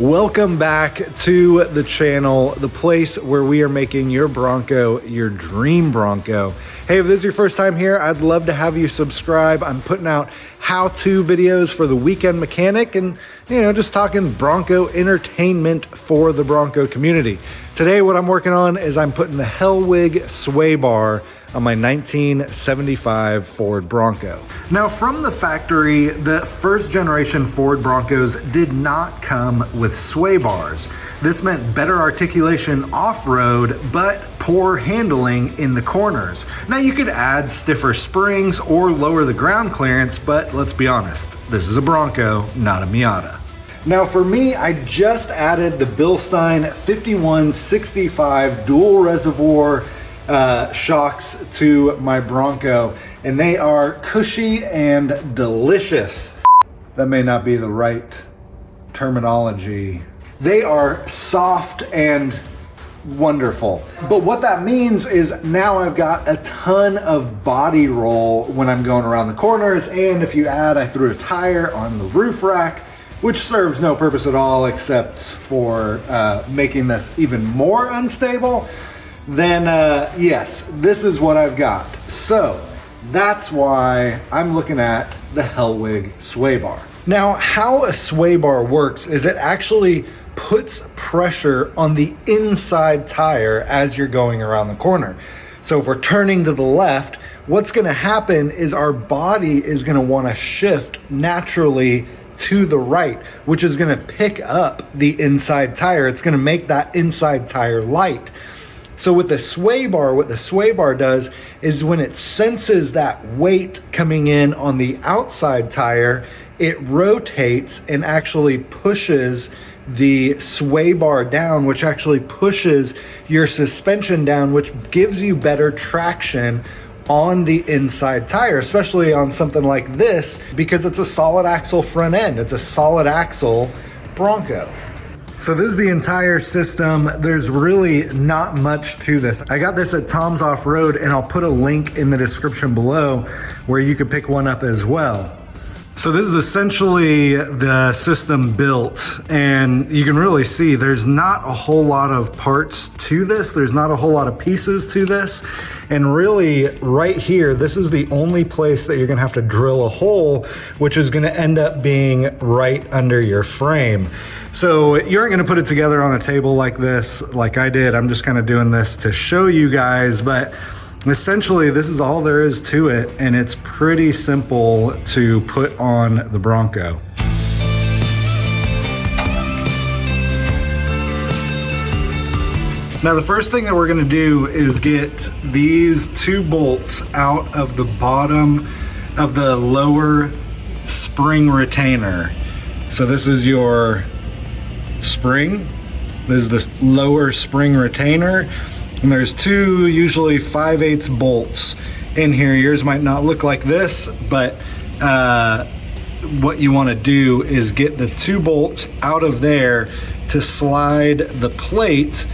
Welcome back to the channel, the place where we are making your Bronco your dream Bronco. Hey, if this is your first time here, I'd love to have you subscribe. I'm putting out how-to videos for the weekend mechanic and, just talking Bronco entertainment for the Bronco community. Today, what I'm working on is I'm putting the Hellwig Sway Bar on my 1975 Ford Bronco. Now, from the factory, the first generation Ford Broncos did not come with sway bars. This meant better articulation off-road, but poor handling in the corners. Now, you could add stiffer springs or lower the ground clearance, but let's be honest, this is a Bronco, not a Miata. Now for me, I just added the Bilstein 5165 dual reservoir shocks to my Bronco, and they are cushy and delicious. That may not be the right terminology. They are soft and wonderful. But what that means is now I've got a ton of body roll when I'm going around the corners, and if you add, I threw a tire on the roof rack, which serves no purpose at all except for making this even more unstable. Then yes, this is what I've got. So that's why I'm looking at the Hellwig Sway Bar. Now, how a sway bar works is it actually puts pressure on the inside tire as you're going around the corner. So if we're turning to the left, what's gonna happen is our body is gonna wanna shift naturally to the right, which is gonna pick up the inside tire. It's gonna make that inside tire light. So with the sway bar, what the sway bar does is when it senses that weight coming in on the outside tire, it rotates and actually pushes the sway bar down, which actually pushes your suspension down, which gives you better traction on the inside tire, especially on something like this, because it's a solid axle front end. It's a solid axle Bronco. So this is the entire system. There's really not much to this. I got this at Tom's Off-Road, and I'll put a link in the description below where you could pick one up as well. So this is essentially the system built, and you can really see there's not a whole lot of parts to this. There's not a whole lot of pieces to this. And really right here, this is the only place that you're gonna have to drill a hole, which is gonna end up being right under your frame. So you aren't gonna put it together on a table like this, like I did. I'm just kind of doing this to show you guys, but essentially this is all there is to it, and it's pretty simple to put on the Bronco. Now the first thing that we're gonna do is get these two bolts out of the bottom of the lower spring retainer. So this is your spring. This is the lower spring retainer. And there's two usually 5/8 bolts in here. Yours might not look like this, but what you want to do is get the two bolts out of there to slide the plate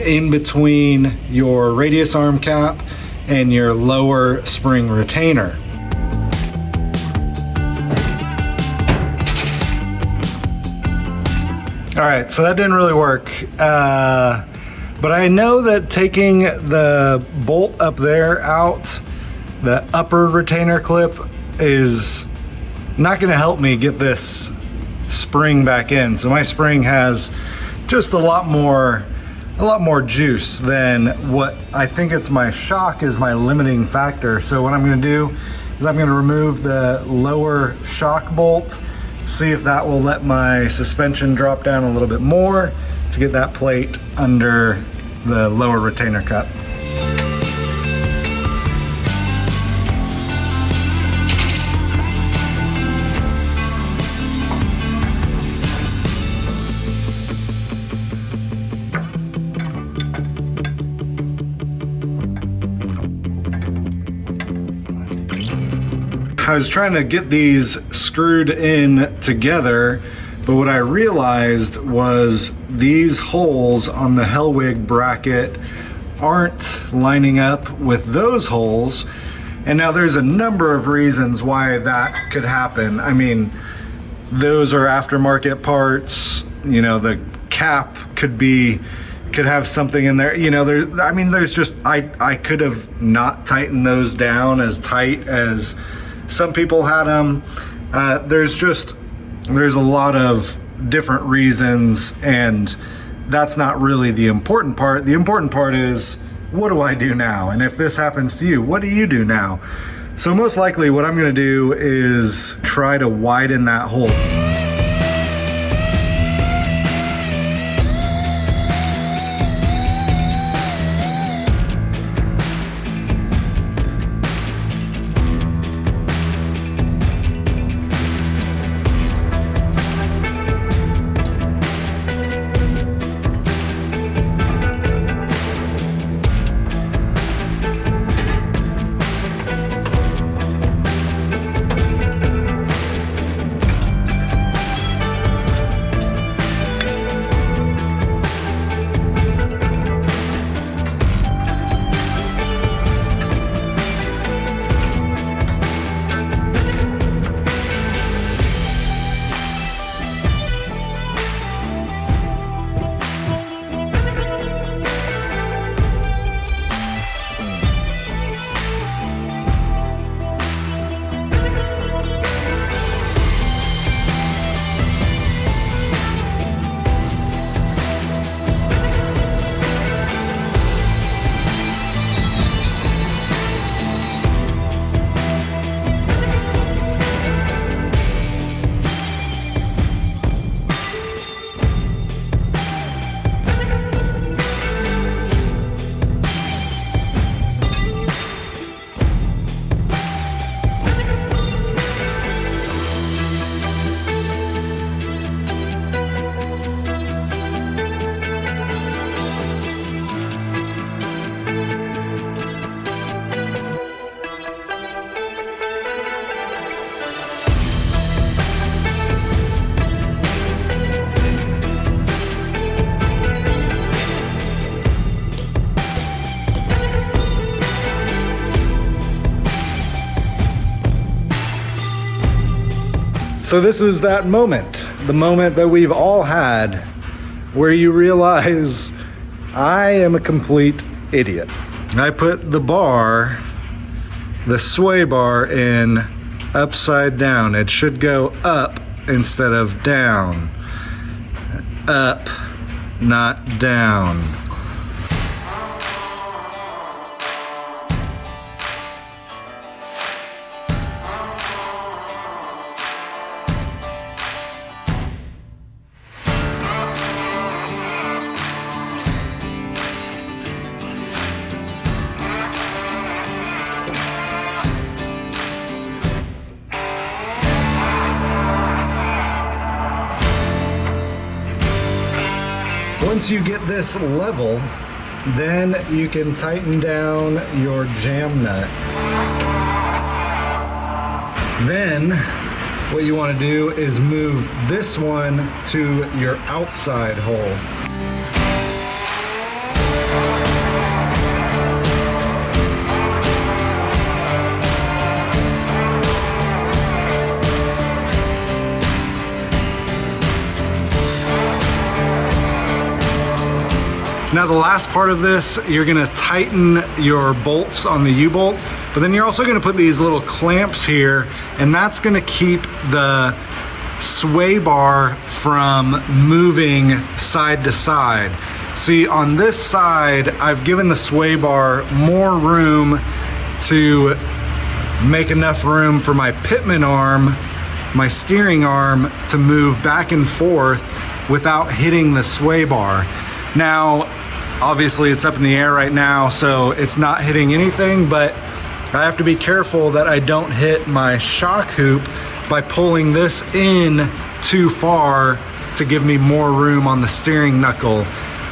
in between your radius arm cap and your lower spring retainer. All right, so that didn't really work. But I know that taking the bolt up there out, the upper retainer clip, is not gonna help me get this spring back in. So my spring has just a lot more juice than what I think it's my shock is my limiting factor. So what I'm gonna do is I'm gonna remove the lower shock bolt, see if that will let my suspension drop down a little bit more to get that plate under the lower retainer cup. I was trying to get these screwed in together, but what I realized was these holes on the Hellwig bracket aren't lining up with those holes. And now there's a number of reasons why that could happen. I mean, those are aftermarket parts. you know, the cap could have something in there. You know, there's just, I could have not tightened those down as tight as some people had them. There's a lot of different reasons, and that's not really the important part. The important part is, what do I do now? And if this happens to you, what do you do now? So most likely what I'm gonna do is try to widen that hole. So this is that moment, the moment that we've all had where you realize I am a complete idiot. I put the bar, the sway bar, in upside down. It should go up instead of down. Up, not down. Once you get this level, then you can tighten down your jam nut. Then what you want to do is move this one to your outside hole. Now the last part of this, you're gonna tighten your bolts on the U-bolt, but then you're also gonna put these little clamps here, and that's gonna keep the sway bar from moving side to side. See, on this side, I've given the sway bar more room to make enough room for my pitman arm, my steering arm, to move back and forth without hitting the sway bar. Now, obviously it's up in the air right now, so it's not hitting anything, but I have to be careful that I don't hit my shock hoop by pulling this in too far to give me more room on the steering knuckle.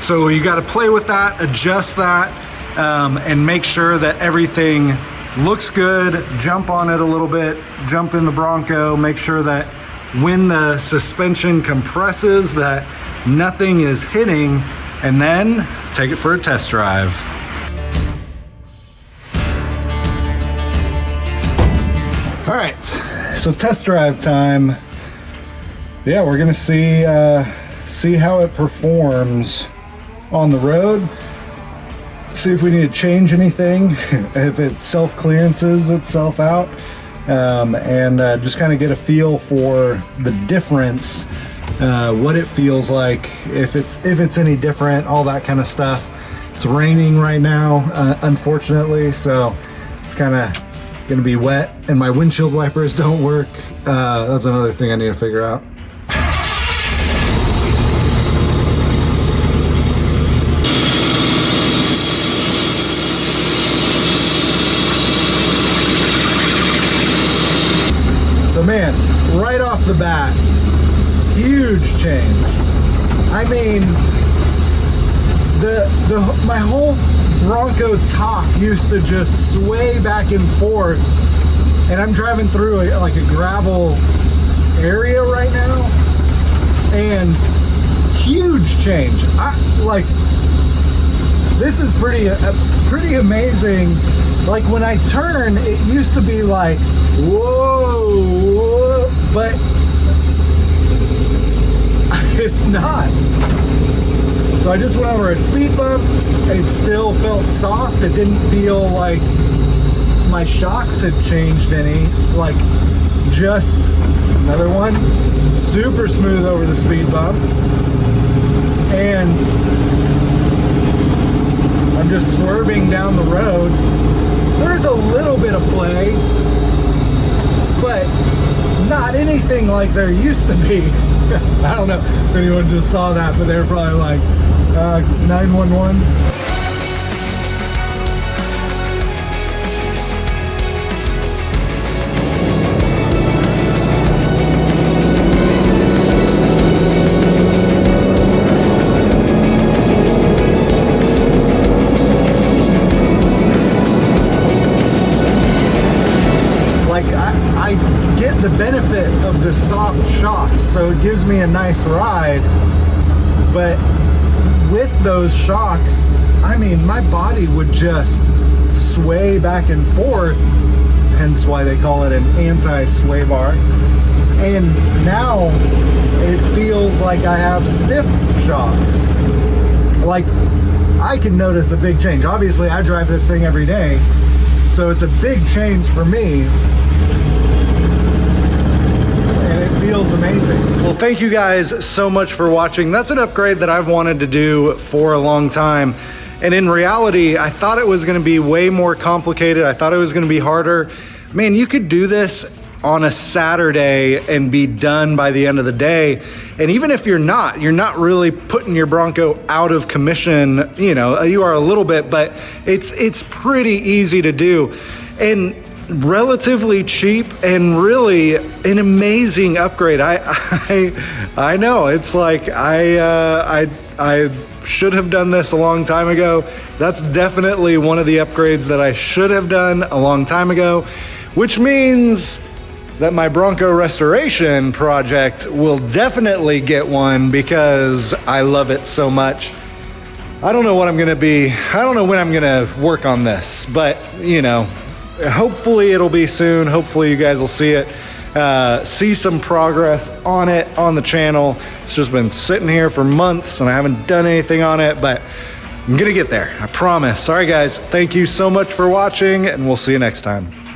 So you got to play with that, adjust that, and make sure that everything looks good. Jump on it a little bit, jump in the Bronco, make sure that when the suspension compresses that nothing is hitting, and then take it for a test drive. All right, so test drive time. Yeah, we're gonna see see how it performs on the road, see if we need to change anything, if it self-clearances itself out, and just kind of get a feel for the difference, what it feels like, if it's any different, all that kind of stuff. It's raining right now, unfortunately, so it's kind of gonna be wet, and my windshield wipers don't work. That's another thing I need to figure out. So man, right off the bat, huge change. I mean, my whole Bronco top used to just sway back and forth, and I'm driving through like a gravel area right now, and huge change. This is pretty amazing. Like when I turn, it used to be like whoa, but it's not. So I just went over a speed bump. It still felt soft. It didn't feel like my shocks had changed any. Like, just another one, super smooth over the speed bump. And I'm just swerving down the road. There's a little bit of play, but not anything like there used to be. I don't know if anyone just saw that, but they were probably like, 911. Like I get the benefit of the soft shocks, so it gives me a nice ride, but with those shocks, I mean, my body would just sway back and forth, hence why they call it an anti-sway bar. And now it feels like I have stiff shocks. Like, I can notice a big change. Obviously, I drive this thing every day, so it's a big change for me. Feels amazing. Well, thank you guys so much for watching. That's an upgrade that I've wanted to do for a long time. And in reality, I thought it was gonna be way more complicated. I thought it was gonna be harder. Man, you could do this on a Saturday and be done by the end of the day. And even if you're not really putting your Bronco out of commission. You know, you are a little bit, but it's pretty easy to do. And relatively cheap, and really an amazing upgrade. I know it's like I should have done this a long time ago. That's definitely one of the upgrades that I should have done a long time ago, which means that my Bronco restoration project will definitely get one because I love it so much. I don't know when I'm gonna work on this, but you know, hopefully it'll be soon. Hopefully you guys will see it, see some progress on it on the channel. It's just been sitting here for months and I haven't done anything on it, but I'm gonna get there, I promise. All right guys, thank you so much for watching, and we'll see you next time.